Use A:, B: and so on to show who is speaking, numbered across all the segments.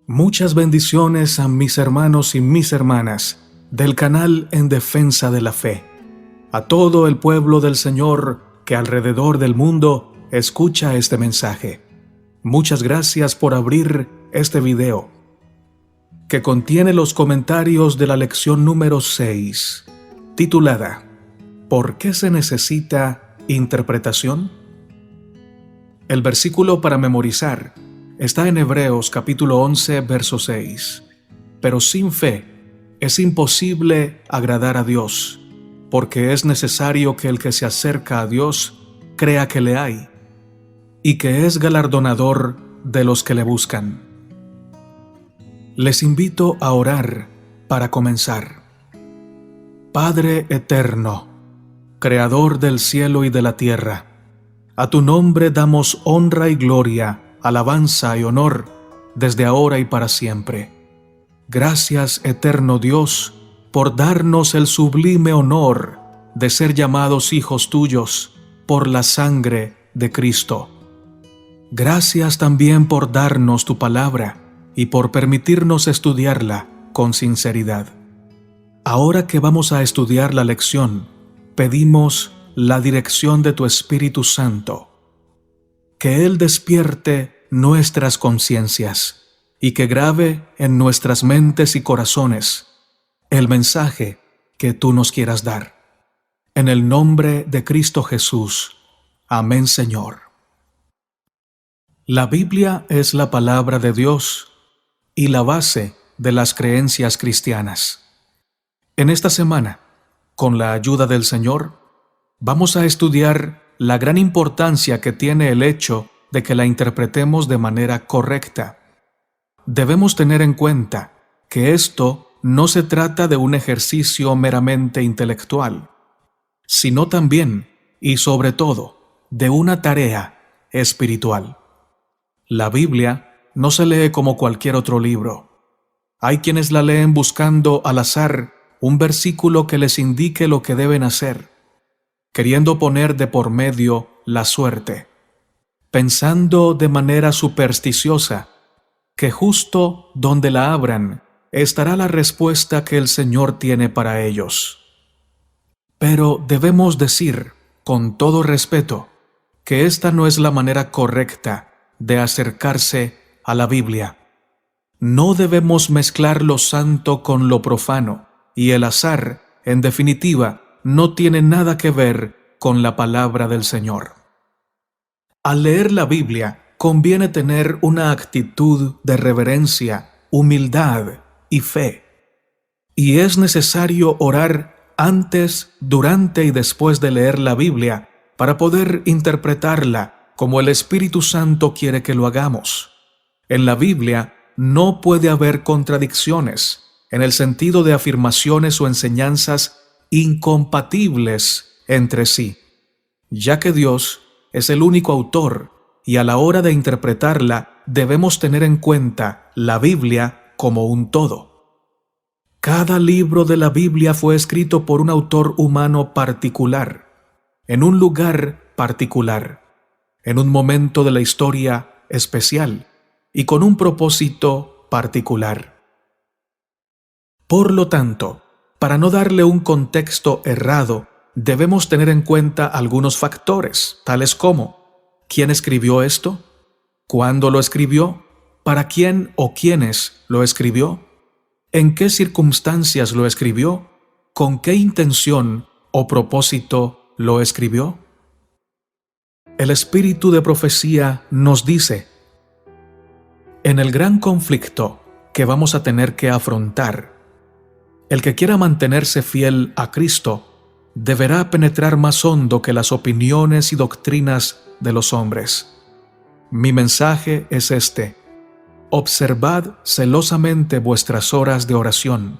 A: Muchas bendiciones a mis hermanos y mis hermanas del canal En Defensa de la Fe. A todo el pueblo del Señor que alrededor del mundo escucha este mensaje. Muchas gracias por abrir este video, que contiene los comentarios de la lección número 6, titulada ¿Por qué se necesita interpretación? El versículo para memorizar está en Hebreos capítulo 11, verso 6. Pero sin fe es imposible agradar a Dios, porque es necesario que el que se acerca a Dios crea que le hay, y que es galardonador de los que le buscan. Les invito a orar para comenzar. Padre eterno, Creador del cielo y de la tierra, a tu nombre damos honra y gloria, alabanza y honor, desde ahora y para siempre. Gracias, eterno Dios, por darnos el sublime honor de ser llamados hijos tuyos por la sangre de Cristo. Gracias también por darnos tu palabra y por permitirnos estudiarla con sinceridad. Ahora que vamos a estudiar la lección, pedimos la dirección de tu Espíritu Santo, que Él despierte nuestras conciencias y que grabe en nuestras mentes y corazones el mensaje que tú nos quieras dar. En el nombre de Cristo Jesús. Amén, Señor. La Biblia es la palabra de Dios y la base de las creencias cristianas. En esta semana, con la ayuda del Señor, vamos a estudiar la gran importancia que tiene el hecho de que la interpretemos de manera correcta. Debemos tener en cuenta que esto no se trata de un ejercicio meramente intelectual, sino también, y sobre todo, de una tarea espiritual. La Biblia no se lee como cualquier otro libro. Hay quienes la leen buscando al azar un versículo que les indique lo que deben hacer, queriendo poner de por medio la suerte, pensando de manera supersticiosa que justo donde la abran estará la respuesta que el Señor tiene para ellos. Pero debemos decir, con todo respeto, que esta no es la manera correcta de acercarse a la Biblia. No debemos mezclar lo santo con lo profano, y el azar, en definitiva, no tiene nada que ver con la palabra del Señor. Al leer la Biblia, conviene tener una actitud de reverencia, humildad y fe. Y es necesario orar antes, durante y después de leer la Biblia para poder interpretarla como el Espíritu Santo quiere que lo hagamos. En la Biblia no puede haber contradicciones, en el sentido de afirmaciones o enseñanzas incompatibles entre sí, ya que Dios es el único autor y a la hora de interpretarla debemos tener en cuenta la Biblia como un todo. Cada libro de la Biblia fue escrito por un autor humano particular, en un lugar particular, en un momento de la historia especial y con un propósito particular. Por lo tanto, para no darle un contexto errado, debemos tener en cuenta algunos factores, tales como: ¿quién escribió esto? ¿Cuándo lo escribió? ¿Para quién o quiénes lo escribió? ¿En qué circunstancias lo escribió? ¿Con qué intención o propósito lo escribió? El espíritu de profecía nos dice: en el gran conflicto que vamos a tener que afrontar, el que quiera mantenerse fiel a Cristo deberá penetrar más hondo que las opiniones y doctrinas de los hombres. Mi mensaje es este: observad celosamente vuestras horas de oración,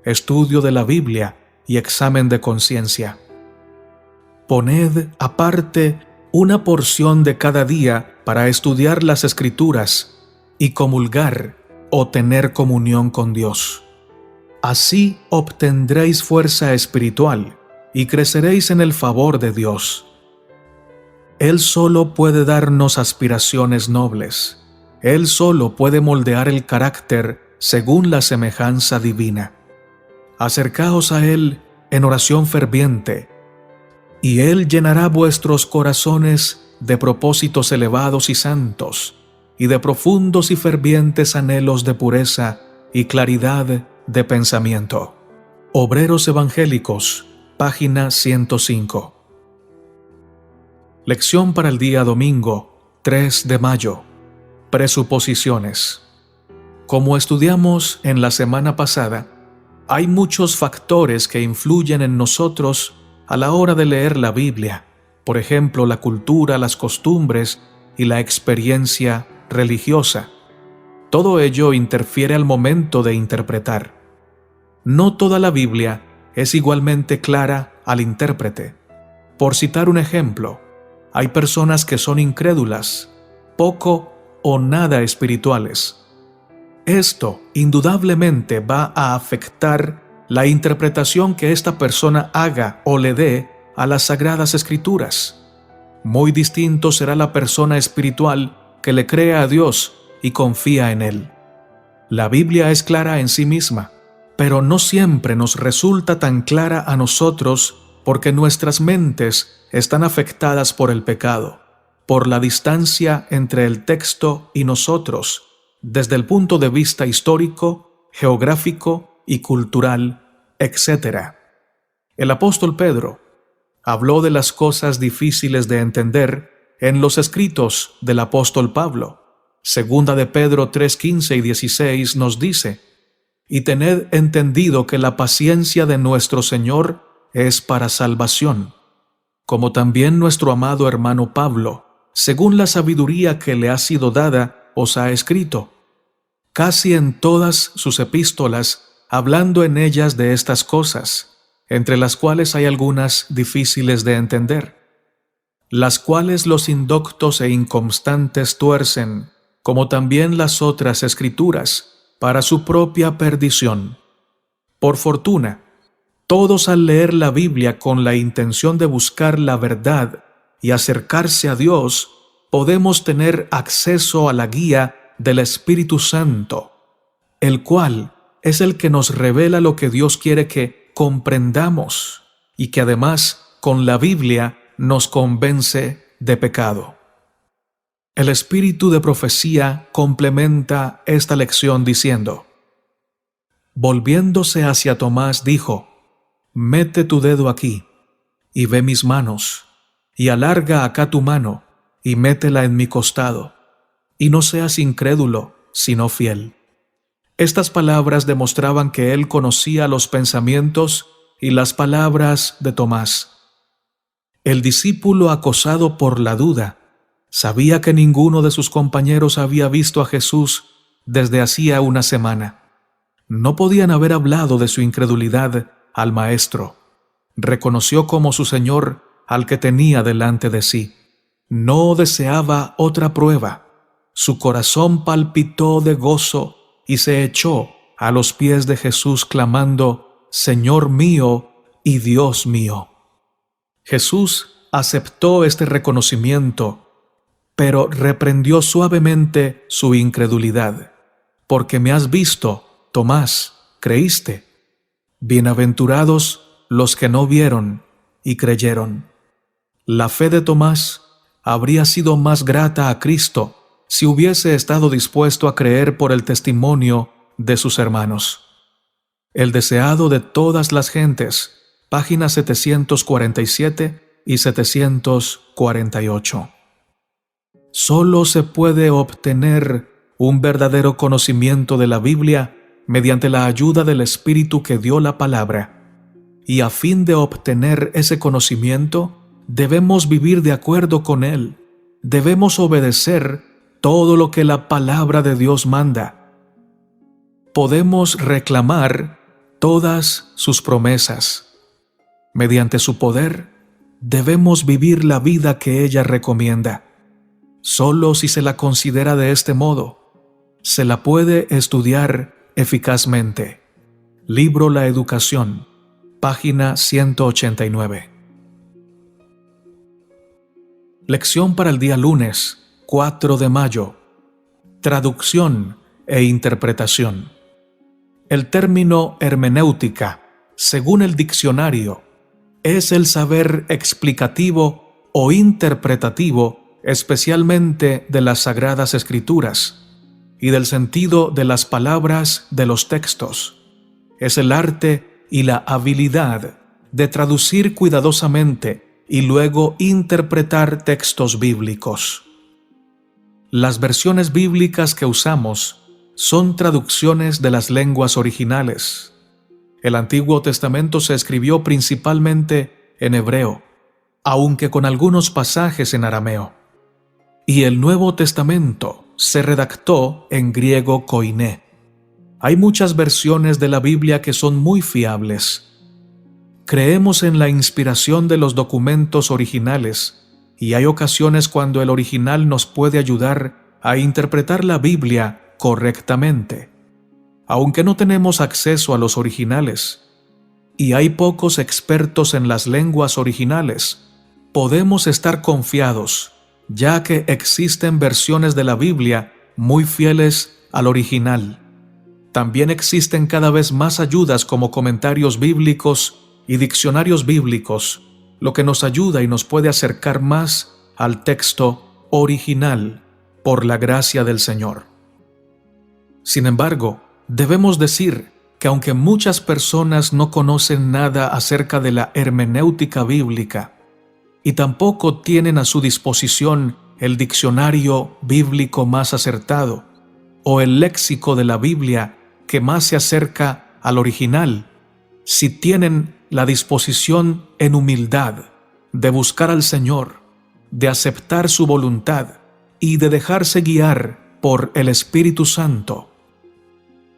A: estudio de la Biblia y examen de conciencia. Poned aparte una porción de cada día para estudiar las Escrituras y comulgar o tener comunión con Dios. Así obtendréis fuerza espiritual y creceréis en el favor de Dios. Él solo puede darnos aspiraciones nobles, Él solo puede moldear el carácter según la semejanza divina. Acercaos a Él en oración ferviente, y Él llenará vuestros corazones de propósitos elevados y santos, y de profundos y fervientes anhelos de pureza y claridad de pensamiento. Obreros Evangélicos, página 105. Lección para el día domingo, 3 de mayo. Presuposiciones. Como estudiamos en la semana pasada, hay muchos factores que influyen en nosotros a la hora de leer la Biblia, por ejemplo, la cultura, las costumbres y la experiencia religiosa. Todo ello interfiere al momento de interpretar. No toda la Biblia es igualmente clara al intérprete. Por citar un ejemplo, hay personas que son incrédulas, poco o nada espirituales. Esto indudablemente va a afectar la interpretación que esta persona haga o le dé a las Sagradas Escrituras. Muy distinto será la persona espiritual que le cree a Dios y confía en Él. La Biblia es clara en sí misma, pero no siempre nos resulta tan clara a nosotros porque nuestras mentes están afectadas por el pecado, por la distancia entre el texto y nosotros, desde el punto de vista histórico, geográfico y cultural, etc. El apóstol Pedro habló de las cosas difíciles de entender en los escritos del apóstol Pablo. Segunda de Pedro 3:15 y 16 nos dice: «Y tened entendido que la paciencia de nuestro Señor es para salvación, como también nuestro amado hermano Pablo, según la sabiduría que le ha sido dada, os ha escrito, casi en todas sus epístolas, hablando en ellas de estas cosas, entre las cuales hay algunas difíciles de entender, las cuales los indoctos e inconstantes tuercen, como también las otras escrituras, para su propia perdición. Por fortuna, todos al leer la Biblia con la intención de buscar la verdad y acercarse a Dios, podemos tener acceso a la guía del Espíritu Santo, el cual es el que nos revela lo que Dios quiere que comprendamos y que además con la Biblia nos convence de pecado. El espíritu de profecía complementa esta lección diciendo: volviéndose hacia Tomás dijo: mete tu dedo aquí y ve mis manos, y alarga acá tu mano y métela en mi costado, y no seas incrédulo, sino fiel. Estas palabras demostraban que él conocía los pensamientos y las palabras de Tomás. El discípulo acosado por la duda sabía que ninguno de sus compañeros había visto a Jesús desde hacía una semana. No podían haber hablado de su incredulidad al Maestro. Reconoció como su Señor al que tenía delante de sí. No deseaba otra prueba. Su corazón palpitó de gozo y se echó a los pies de Jesús clamando: Señor mío y Dios mío. Jesús aceptó este reconocimiento, pero reprendió suavemente su incredulidad. Porque me has visto, Tomás, ¿creíste? Bienaventurados los que no vieron y creyeron. La fe de Tomás habría sido más grata a Cristo si hubiese estado dispuesto a creer por el testimonio de sus hermanos. El deseado de todas las gentes, páginas 747 y 748. Solo se puede obtener un verdadero conocimiento de la Biblia mediante la ayuda del Espíritu que dio la palabra. Y a fin de obtener ese conocimiento, debemos vivir de acuerdo con él. Debemos obedecer todo lo que la palabra de Dios manda. Podemos reclamar todas sus promesas. Mediante su poder, debemos vivir la vida que ella recomienda. Solo si se la considera de este modo, se la puede estudiar eficazmente. Libro La Educación, página 189. Lección para el día lunes, 4 de mayo. traducción e interpretación. El término hermenéutica, según el diccionario, es el saber explicativo o interpretativo, especialmente de las Sagradas Escrituras y del sentido de las palabras de los textos. Es el arte y la habilidad de traducir cuidadosamente y luego interpretar textos bíblicos. Las versiones bíblicas que usamos son traducciones de las lenguas originales. El Antiguo Testamento se escribió principalmente en hebreo, aunque con algunos pasajes en arameo. Y el Nuevo Testamento se redactó en griego koiné. Hay muchas versiones de la Biblia que son muy fiables. Creemos en la inspiración de los documentos originales, y hay ocasiones cuando el original nos puede ayudar a interpretar la Biblia correctamente. Aunque no tenemos acceso a los originales, y hay pocos expertos en las lenguas originales, podemos estar confiados, ya que existen versiones de la Biblia muy fieles al original. También existen cada vez más ayudas como comentarios bíblicos y diccionarios bíblicos, lo que nos ayuda y nos puede acercar más al texto original por la gracia del Señor. Sin embargo, debemos decir que aunque muchas personas no conocen nada acerca de la hermenéutica bíblica y tampoco tienen a su disposición el diccionario bíblico más acertado o el léxico de la Biblia que más se acerca al original, si tienen la disposición en humildad de buscar al Señor, de aceptar su voluntad y de dejarse guiar por el Espíritu Santo,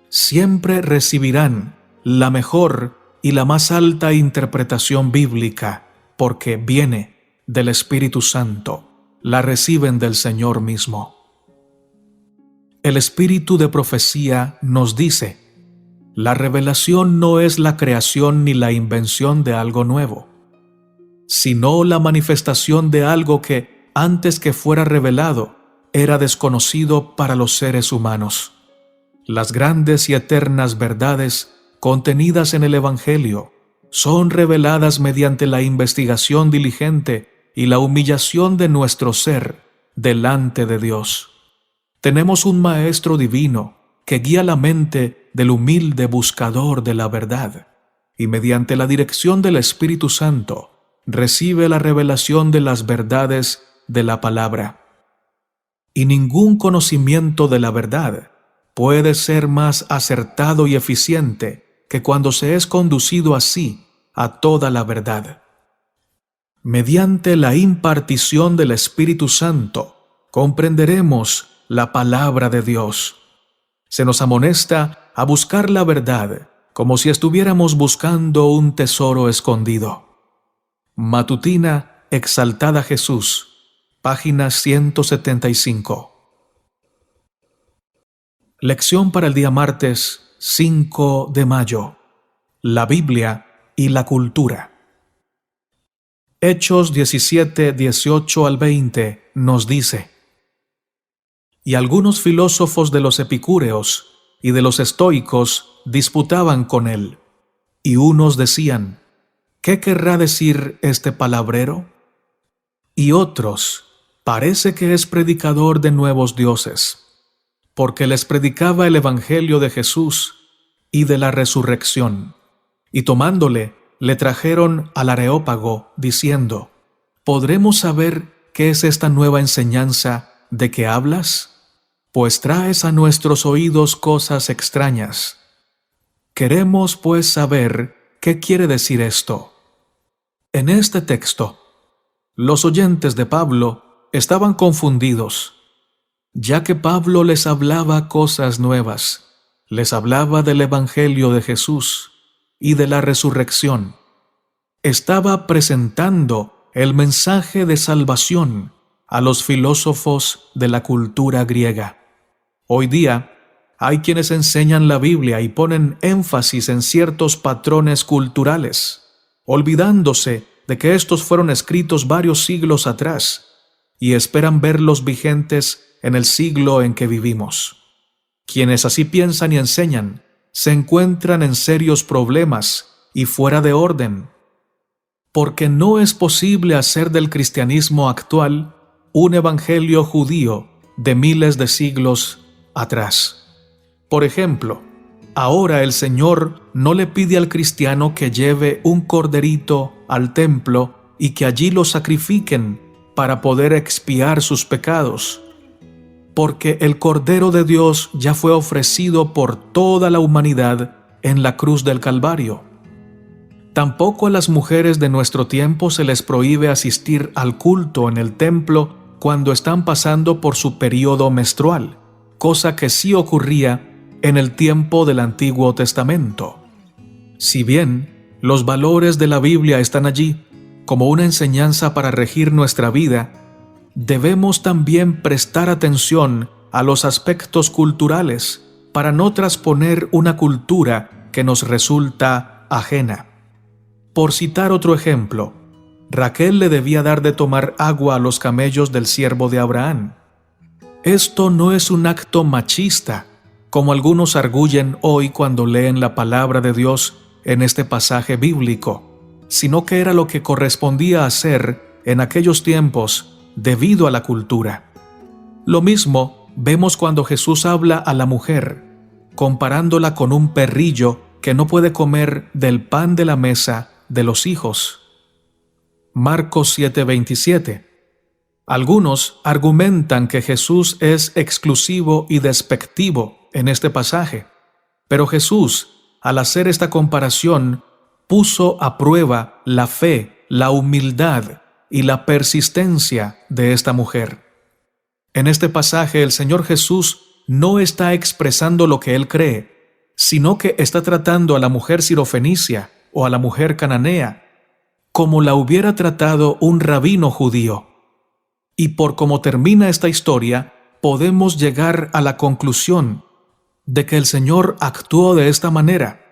A: siempre recibirán la mejor y la más alta interpretación bíblica, porque viene del Espíritu Santo, la reciben del Señor mismo. El espíritu de profecía nos dice: la revelación no es la creación ni la invención de algo nuevo, sino la manifestación de algo que, antes que fuera revelado, era desconocido para los seres humanos. Las grandes y eternas verdades contenidas en el Evangelio son reveladas mediante la investigación diligente y la humillación de nuestro ser delante de Dios. Tenemos un Maestro divino que guía la mente del humilde buscador de la verdad, y mediante la dirección del Espíritu Santo recibe la revelación de las verdades de la palabra. Y ningún conocimiento de la verdad puede ser más acertado y eficiente que cuando se es conducido así a toda la verdad. Mediante la impartición del Espíritu Santo comprenderemos la palabra de Dios. Se nos amonesta a buscar la verdad como si estuviéramos buscando un tesoro escondido. Matutina Exaltada Jesús, página 175. Lección para el día martes 5 de mayo. La Biblia y la cultura. Hechos 17, 18 al 20 nos dice: y algunos filósofos de los epicúreos y de los estoicos disputaban con él, y unos decían: ¿qué querrá decir este palabrero? Y otros: parece que es predicador de nuevos dioses, porque les predicaba el evangelio de Jesús y de la resurrección. Y tomándole, le trajeron al Areópago, diciendo: ¿podremos saber qué es esta nueva enseñanza de que hablas? Pues traes a nuestros oídos cosas extrañas. Queremos pues saber qué quiere decir esto. En este texto, los oyentes de Pablo estaban confundidos, ya que Pablo les hablaba cosas nuevas, les hablaba del Evangelio de Jesús y de la resurrección. Estaba presentando el mensaje de salvación a los filósofos de la cultura griega. Hoy día, hay quienes enseñan la Biblia y ponen énfasis en ciertos patrones culturales, olvidándose de que estos fueron escritos varios siglos atrás, y esperan verlos vigentes en el siglo en que vivimos. Quienes así piensan y enseñan se encuentran en serios problemas y fuera de orden, porque no es posible hacer del cristianismo actual un evangelio judío de miles de siglos atrás. Por ejemplo, ahora el Señor no le pide al cristiano que lleve un corderito al templo y que allí lo sacrifiquen para poder expiar sus pecados, porque el Cordero de Dios ya fue ofrecido por toda la humanidad en la cruz del Calvario. Tampoco a las mujeres de nuestro tiempo se les prohíbe asistir al culto en el templo cuando están pasando por su periodo menstrual, cosa que sí ocurría en el tiempo del Antiguo Testamento. Si bien los valores de la Biblia están allí como una enseñanza para regir nuestra vida, debemos también prestar atención a los aspectos culturales para no trasponer una cultura que nos resulta ajena. Por citar otro ejemplo, Raquel le debía dar de tomar agua a los camellos del siervo de Abraham. Esto no es un acto machista, como algunos arguyen hoy cuando leen la palabra de Dios en este pasaje bíblico, sino que era lo que correspondía hacer en aquellos tiempos debido a la cultura. Lo mismo vemos cuando Jesús habla a la mujer, comparándola con un perrillo que no puede comer del pan de la mesa de los hijos. Marcos 7:27. Algunos argumentan que Jesús es exclusivo y despectivo en este pasaje, pero Jesús, al hacer esta comparación, puso a prueba la fe, la humildad y la persistencia de esta mujer. En este pasaje el Señor Jesús no está expresando lo que Él cree, sino que está tratando a la mujer sirofenicia o a la mujer cananea como la hubiera tratado un rabino judío. Y por cómo termina esta historia, podemos llegar a la conclusión de que el Señor actuó de esta manera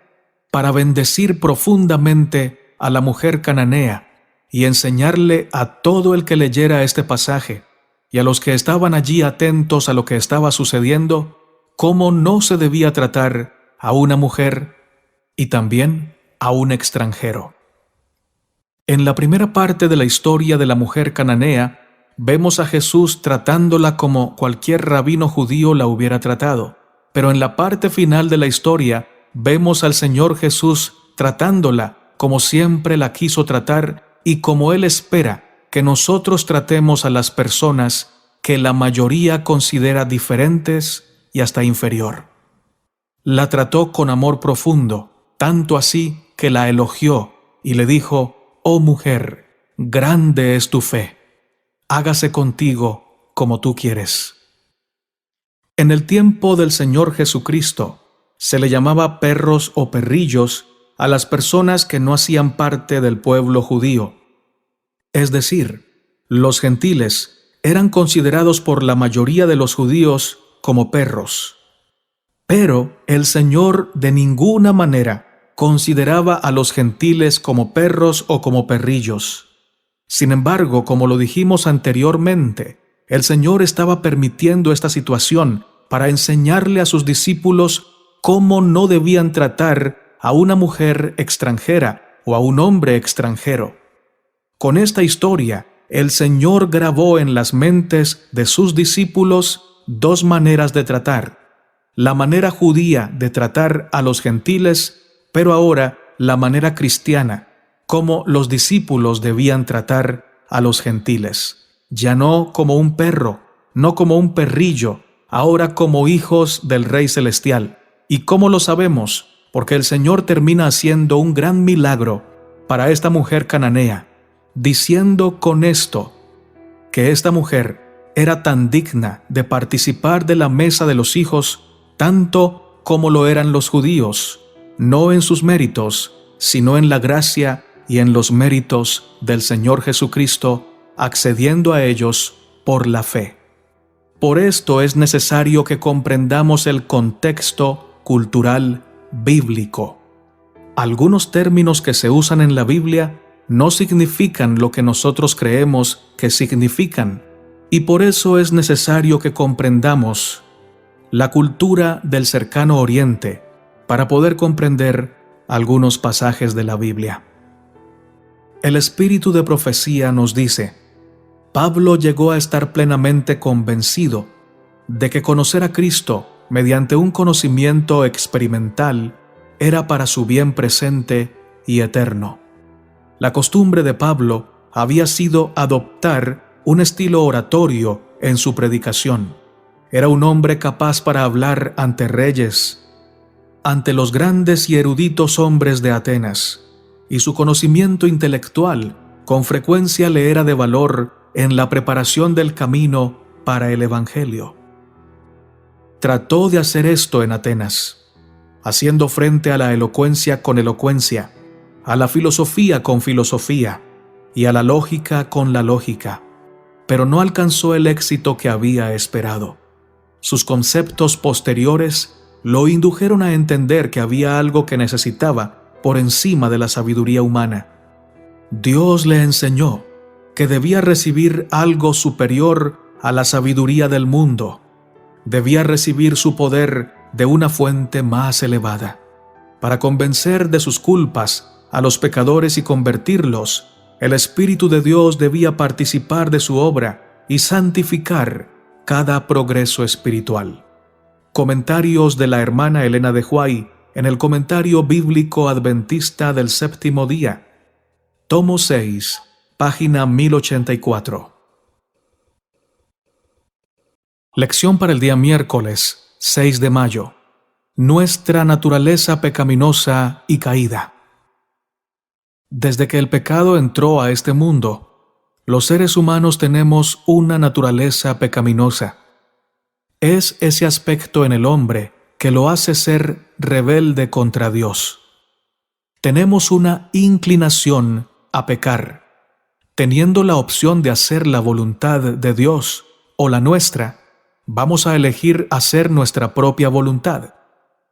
A: para bendecir profundamente a la mujer cananea y enseñarle a todo el que leyera este pasaje y a los que estaban allí atentos a lo que estaba sucediendo, cómo no se debía tratar a una mujer y también a un extranjero. En la primera parte de la historia de la mujer cananea, vemos a Jesús tratándola como cualquier rabino judío la hubiera tratado, pero en la parte final de la historia vemos al Señor Jesús tratándola como siempre la quiso tratar y como Él espera que nosotros tratemos a las personas que la mayoría considera diferentes y hasta inferior. La trató con amor profundo, tanto así que la elogió y le dijo: «Oh mujer, grande es tu fe, hágase contigo como tú quieres». En el tiempo del Señor Jesucristo, se le llamaba perros o perrillos a las personas que no hacían parte del pueblo judío. Es decir, los gentiles eran considerados por la mayoría de los judíos como perros. Pero el Señor de ninguna manera consideraba a los gentiles como perros o como perrillos. Sin embargo, como lo dijimos anteriormente, el Señor estaba permitiendo esta situación para enseñarle a sus discípulos cómo no debían tratar a una mujer extranjera o a un hombre extranjero. Con esta historia, el Señor grabó en las mentes de sus discípulos dos maneras de tratar: la manera judía de tratar a los gentiles, pero ahora la manera cristiana, como los discípulos debían tratar a los gentiles. Ya no como un perro, no como un perrillo, ahora como hijos del Rey Celestial. ¿Y cómo lo sabemos? Porque el Señor termina haciendo un gran milagro para esta mujer cananea, diciendo con esto que esta mujer era tan digna de participar de la mesa de los hijos, tanto como lo eran los judíos, no en sus méritos, sino en la gracia y en los méritos del Señor Jesucristo, accediendo a ellos por la fe. Por esto es necesario que comprendamos el contexto cultural bíblico. Algunos términos que se usan en la Biblia no significan lo que nosotros creemos que significan, Y por eso es necesario que comprendamos la cultura del cercano Oriente para poder comprender algunos pasajes de la Biblia. El espíritu de profecía nos dice: Pablo llegó a estar plenamente convencido de que conocer a Cristo mediante un conocimiento experimental era para su bien presente y eterno. La costumbre de Pablo había sido adoptar un estilo oratorio en su predicación. Era un hombre capaz para hablar ante reyes, ante los grandes y eruditos hombres de Atenas, y su conocimiento intelectual con frecuencia le era de valor en la preparación del camino para el Evangelio. Trató de hacer esto en Atenas, haciendo frente a la elocuencia con elocuencia, a la filosofía con filosofía y a la lógica con la lógica, pero no alcanzó el éxito que había esperado. Sus conceptos posteriores lo indujeron a entender que había algo que necesitaba por encima de la sabiduría humana. Dios le enseñó que debía recibir algo superior a la sabiduría del mundo. Debía recibir su poder de una fuente más elevada. Para convencer de sus culpas a los pecadores y convertirlos, el Espíritu de Dios debía participar de su obra y santificar cada progreso espiritual. Comentarios de la hermana Elena de Huay en el Comentario Bíblico Adventista del Séptimo Día, tomo 6, página 1084. Lección para el día miércoles 6 de mayo. Nuestra naturaleza pecaminosa y caída. Desde que el pecado entró a este mundo, los seres humanos tenemos una naturaleza pecaminosa. Es ese aspecto en el hombre que lo hace ser rebelde contra Dios. Tenemos una inclinación a pecar. Teniendo la opción de hacer la voluntad de Dios o la nuestra, vamos a elegir hacer nuestra propia voluntad.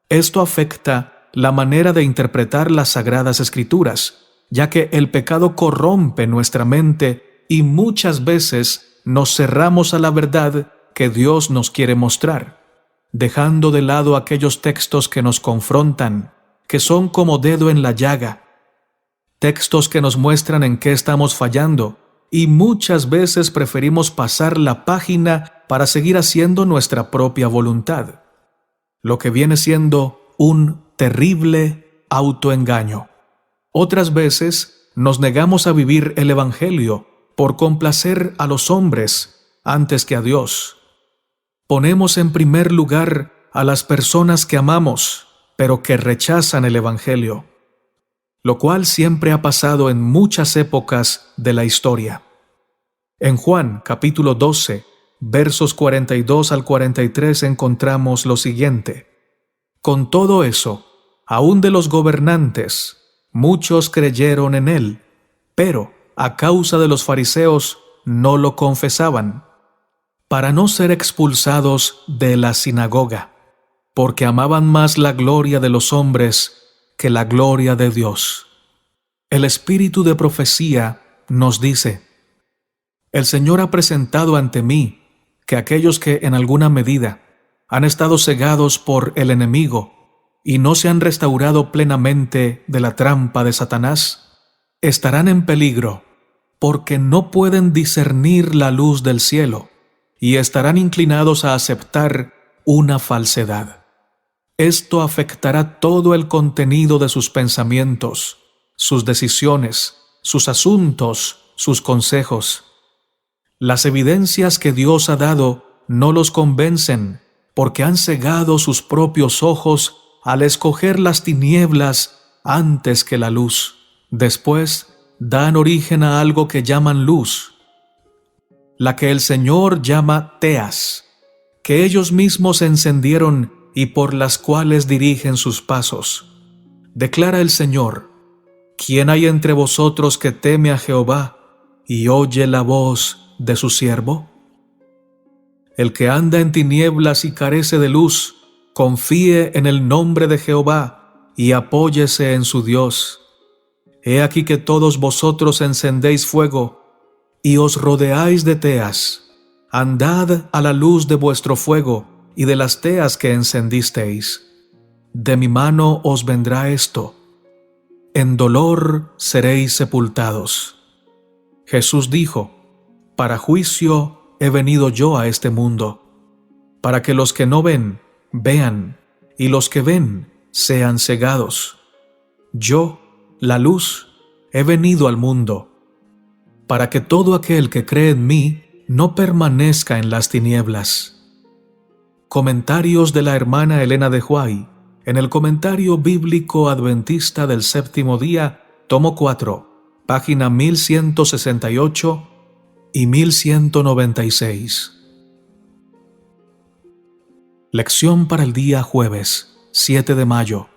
A: Esto afecta la manera de interpretar las Sagradas Escrituras, ya que el pecado corrompe nuestra mente y muchas veces nos cerramos a la verdad que Dios nos quiere mostrar, dejando de lado aquellos textos que nos confrontan, que son como dedo en la llaga, textos que nos muestran en qué estamos fallando, y muchas veces preferimos pasar la página para seguir haciendo nuestra propia voluntad, lo que viene siendo un terrible autoengaño. Otras veces nos negamos a vivir el Evangelio por complacer a los hombres antes que a Dios. Ponemos en primer lugar a las personas que amamos, pero que rechazan el Evangelio, lo cual siempre ha pasado en muchas épocas de la historia. En Juan capítulo 12, versos 42 al 43 encontramos lo siguiente: Con todo eso, aun de los gobernantes, muchos creyeron en él, pero a causa de los fariseos no lo confesaban, para no ser expulsados de la sinagoga, porque amaban más la gloria de los hombres que la gloria de Dios. El espíritu de profecía nos dice: el Señor ha presentado ante mí que aquellos que en alguna medida han estado cegados por el enemigo y no se han restaurado plenamente de la trampa de Satanás, estarán en peligro, porque no pueden discernir la luz del cielo y estarán inclinados a aceptar una falsedad. Esto afectará todo el contenido de sus pensamientos, sus decisiones, sus asuntos, sus consejos. Las evidencias que Dios ha dado no los convencen, porque han cegado sus propios ojos al escoger las tinieblas antes que la luz. Después dan origen a algo que llaman luz, la que el Señor llama teas, que ellos mismos encendieron y por las cuales dirigen sus pasos. Declara el Señor: ¿quién hay entre vosotros que teme a Jehová y oye la voz de su siervo? El que anda en tinieblas y carece de luz, confíe en el nombre de Jehová y apóyese en su Dios. He aquí que todos vosotros encendéis fuego y os rodeáis de teas, Andad a la luz de vuestro fuego y de las teas que encendisteis. De mi mano os vendrá esto. En dolor seréis sepultados. Jesús dijo: para juicio he venido yo a este mundo, para que los que no ven, vean, y los que ven, sean cegados. Yo, la luz, he venido al mundo, para que todo aquel que cree en mí no permanezca en las tinieblas. Comentarios de la hermana Elena de Huay, en el Comentario Bíblico Adventista del Séptimo Día, tomo 4, página 1168 y 1196. Lección para el día jueves, 7 de mayo.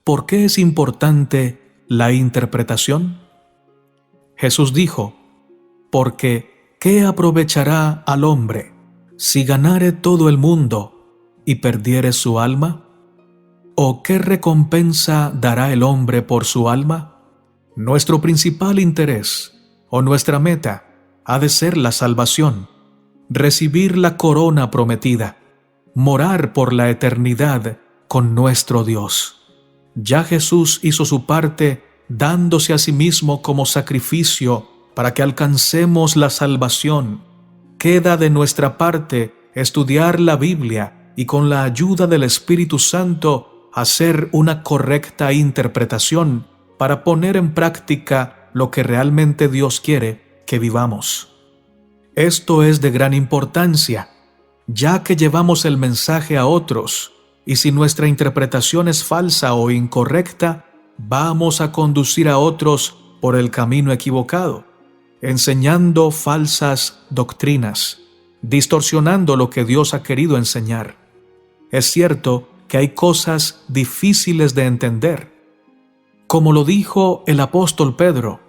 A: ¿Por qué es importante la interpretación? Jesús dijo: porque ¿qué aprovechará al hombre si ganare todo el mundo y perdiere su alma? ¿O qué recompensa dará el hombre por su alma? Nuestro principal interés o nuestra meta ha de ser la salvación, recibir la corona prometida, morar por la eternidad con nuestro Dios. Ya Jesús hizo su parte dándose a sí mismo como sacrificio para que alcancemos la salvación. Queda de nuestra parte estudiar la Biblia y con la ayuda del Espíritu Santo hacer una correcta interpretación para poner en práctica lo que realmente Dios quiere que vivamos. Esto es de gran importancia, ya que llevamos el mensaje a otros, y si nuestra interpretación es falsa o incorrecta, vamos a conducir a otros por el camino equivocado, enseñando falsas doctrinas, distorsionando lo que Dios ha querido enseñar. Es cierto que hay cosas difíciles de entender, como lo dijo el apóstol Pedro,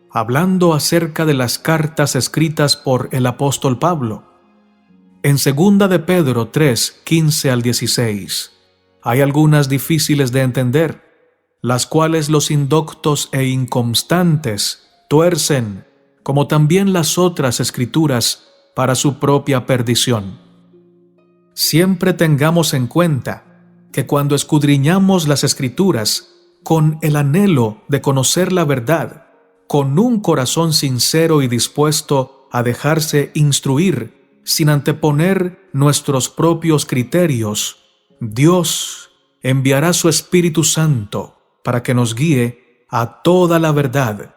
A: hablando acerca de las cartas escritas por el apóstol Pablo. En 2 de Pedro 3, 15 al 16, hay algunas difíciles de entender, las cuales los indoctos e inconstantes tuercen, como también las otras escrituras, para su propia perdición. Siempre tengamos en cuenta que cuando escudriñamos las escrituras con el anhelo de conocer la verdad, con un corazón sincero y dispuesto a dejarse instruir, sin anteponer nuestros propios criterios, Dios enviará su Espíritu Santo para que nos guíe a toda la verdad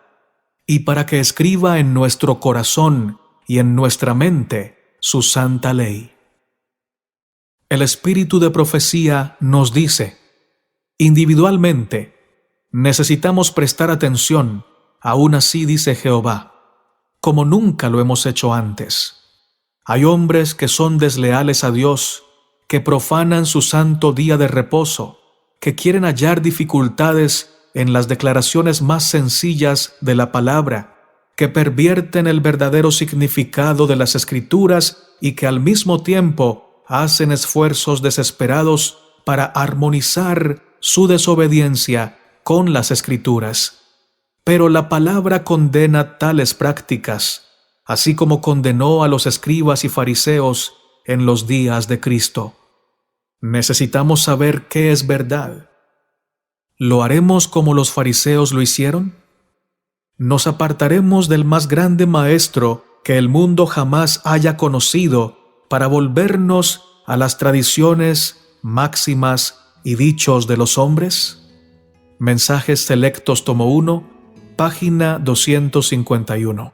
A: y para que escriba en nuestro corazón y en nuestra mente su santa ley. El espíritu de profecía nos dice: individualmente, necesitamos prestar atención, aún así dice Jehová, como nunca lo hemos hecho antes. Hay hombres que son desleales a Dios, que profanan su santo día de reposo, que quieren hallar dificultades en las declaraciones más sencillas de la palabra, que pervierten el verdadero significado de las Escrituras y que al mismo tiempo hacen esfuerzos desesperados para armonizar su desobediencia con las Escrituras. Pero la palabra condena tales prácticas, así como condenó a los escribas y fariseos en los días de Cristo. Necesitamos saber qué es verdad. ¿Lo haremos como los fariseos lo hicieron? ¿Nos apartaremos del más grande maestro que el mundo jamás haya conocido para volvernos a las tradiciones, máximas y dichos de los hombres? Mensajes Selectos, tomo 1, página 251.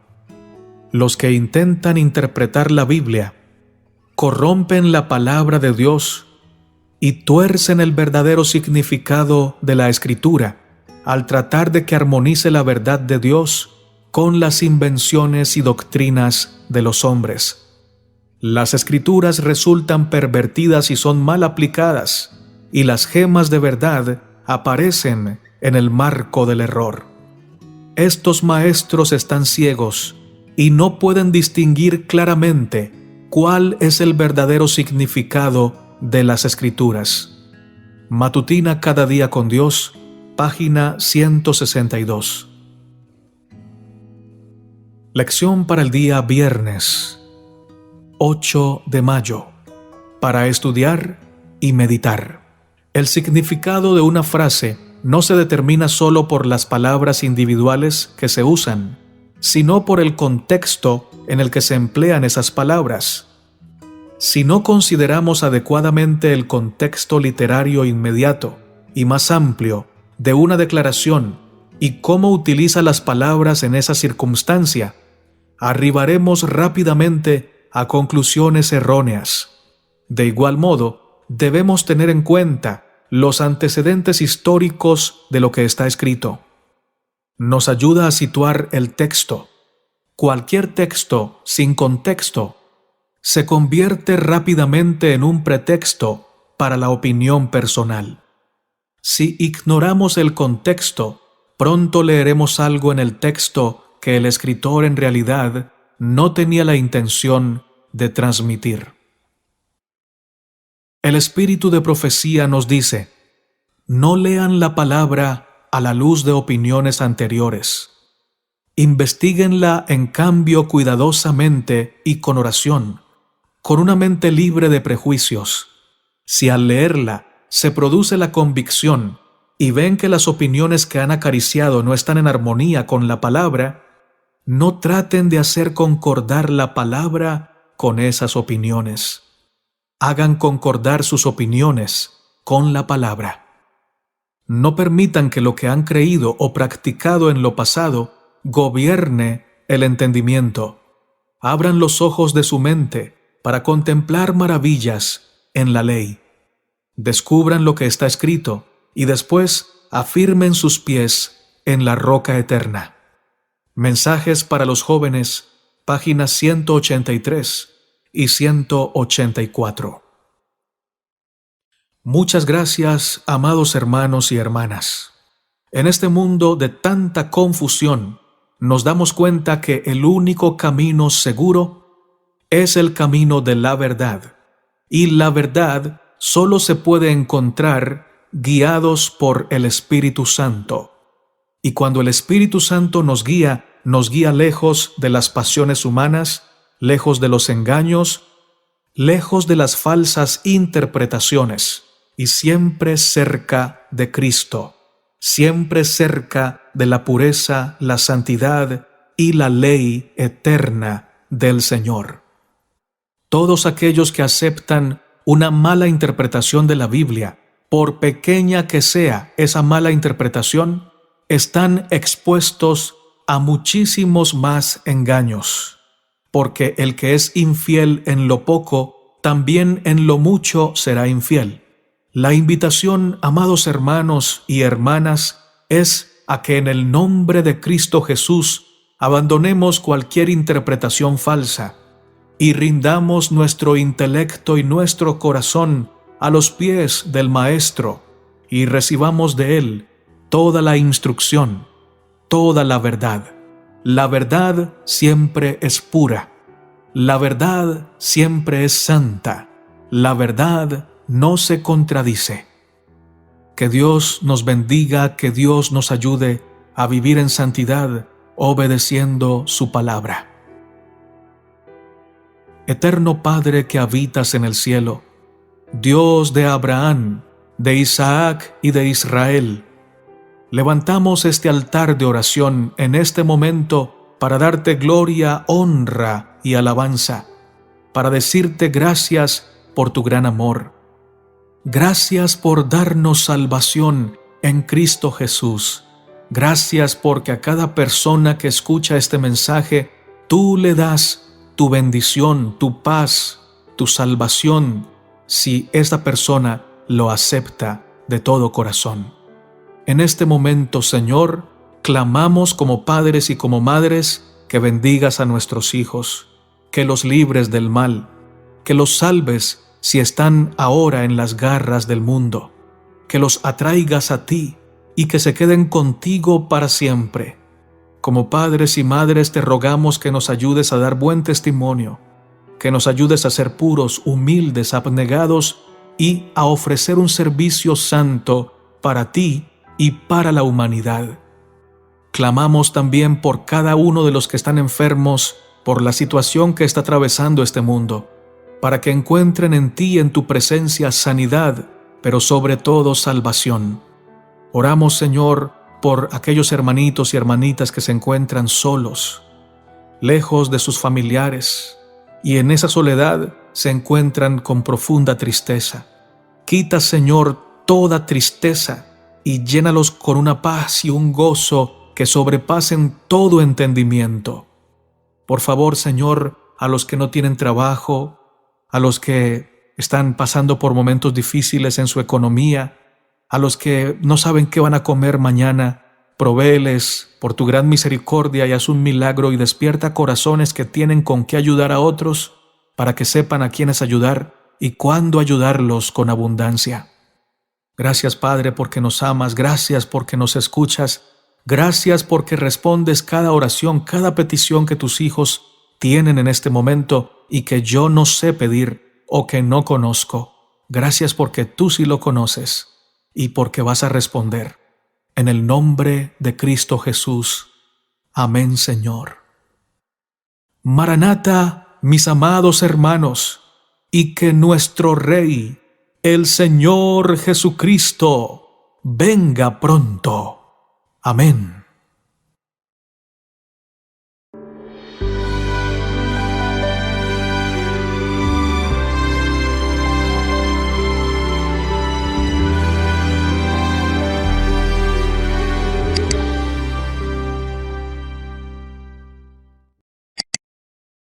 A: Los que intentan interpretar la Biblia corrompen la palabra de Dios y tuercen el verdadero significado de la Escritura al tratar de que armonice la verdad de Dios con las invenciones y doctrinas de los hombres. Las Escrituras resultan pervertidas y son mal aplicadas, y las gemas de verdad aparecen en el marco del error. Estos maestros están ciegos y no pueden distinguir claramente cuál es el verdadero significado de las Escrituras. Matutina cada día con Dios, página 162. Lección para el día viernes. 8 de mayo, para estudiar y meditar. El significado de una frase no se determina solo por las palabras individuales que se usan, sino por el contexto en el que se emplean esas palabras. Si no consideramos adecuadamente el contexto literario inmediato y más amplio de una declaración y cómo utiliza las palabras en esa circunstancia, arribaremos rápidamente a conclusiones erróneas. De igual modo, debemos tener en cuenta los antecedentes históricos de lo que está escrito. Nos ayuda a situar el texto. Cualquier texto sin contexto se convierte rápidamente en un pretexto para la opinión personal. Si ignoramos el contexto, pronto leeremos algo en el texto que el escritor en realidad no tenía la intención de transmitir. El espíritu de profecía nos dice: no lean la palabra a la luz de opiniones anteriores. Investíguenla en cambio cuidadosamente y con oración, con una mente libre de prejuicios. Si al leerla se produce la convicción y ven que las opiniones que han acariciado no están en armonía con la palabra, no traten de hacer concordar la palabra con esas opiniones. Hagan concordar sus opiniones con la palabra. No permitan que lo que han creído o practicado en lo pasado gobierne el entendimiento. Abran los ojos de su mente para contemplar maravillas en la ley. Descubran lo que está escrito y después afirmen sus pies en la roca eterna. Mensajes para los jóvenes, páginas 183 y 184. Muchas gracias, amados hermanos y hermanas. En este mundo de tanta confusión, nos damos cuenta que el único camino seguro es el camino de la verdad, y la verdad solo se puede encontrar guiados por el Espíritu Santo. Y cuando el Espíritu Santo nos guía lejos de las pasiones humanas, lejos de los engaños, lejos de las falsas interpretaciones, y siempre cerca de Cristo, siempre cerca de la pureza, la santidad y la ley eterna del Señor. Todos aquellos que aceptan una mala interpretación de la Biblia, por pequeña que sea esa mala interpretación, están expuestos a muchísimos más engaños, porque el que es infiel en lo poco, también en lo mucho será infiel. La invitación, amados hermanos y hermanas, es a que en el nombre de Cristo Jesús abandonemos cualquier interpretación falsa y rindamos nuestro intelecto y nuestro corazón a los pies del Maestro y recibamos de Él toda la instrucción, toda la verdad. La verdad siempre es pura. La verdad siempre es santa. La verdad no se contradice. Que Dios nos bendiga, que Dios nos ayude a vivir en santidad, obedeciendo su palabra. Eterno Padre que habitas en el cielo, Dios de Abraham, de Isaac y de Israel, levantamos este altar de oración en este momento para darte gloria, honra y alabanza, para decirte gracias por tu gran amor. Gracias por darnos salvación en Cristo Jesús. Gracias porque a cada persona que escucha este mensaje, tú le das tu bendición, tu paz, tu salvación, si esta persona lo acepta de todo corazón. En este momento, Señor, clamamos como padres y como madres que bendigas a nuestros hijos, que los libres del mal, que los salves si están ahora en las garras del mundo, que los atraigas a ti y que se queden contigo para siempre. Como padres y madres te rogamos que nos ayudes a dar buen testimonio, que nos ayudes a ser puros, humildes, abnegados y a ofrecer un servicio santo para ti y para la humanidad. Clamamos también por cada uno de los que están enfermos por la situación que está atravesando este mundo, para que encuentren en ti, en tu presencia, sanidad, pero sobre todo salvación. Oramos, Señor, por aquellos hermanitos y hermanitas que se encuentran solos, lejos de sus familiares, y en esa soledad se encuentran con profunda tristeza. Quita, Señor, toda tristeza y llénalos con una paz y un gozo que sobrepasen todo entendimiento. Por favor, Señor, a los que no tienen trabajo, a los que están pasando por momentos difíciles en su economía, a los que no saben qué van a comer mañana, provéeles por tu gran misericordia y haz un milagro y despierta corazones que tienen con qué ayudar a otros, para que sepan a quiénes ayudar y cuándo ayudarlos con abundancia. Gracias, Padre, porque nos amas, gracias porque nos escuchas, gracias porque respondes cada oración, cada petición que tus hijos tienen en este momento y que yo no sé pedir o que no conozco. Gracias porque tú sí lo conoces y porque vas a responder. En el nombre de Cristo Jesús. Amén, Señor. Maranata, mis amados hermanos, y que nuestro Rey, el Señor Jesucristo, venga pronto. Amén.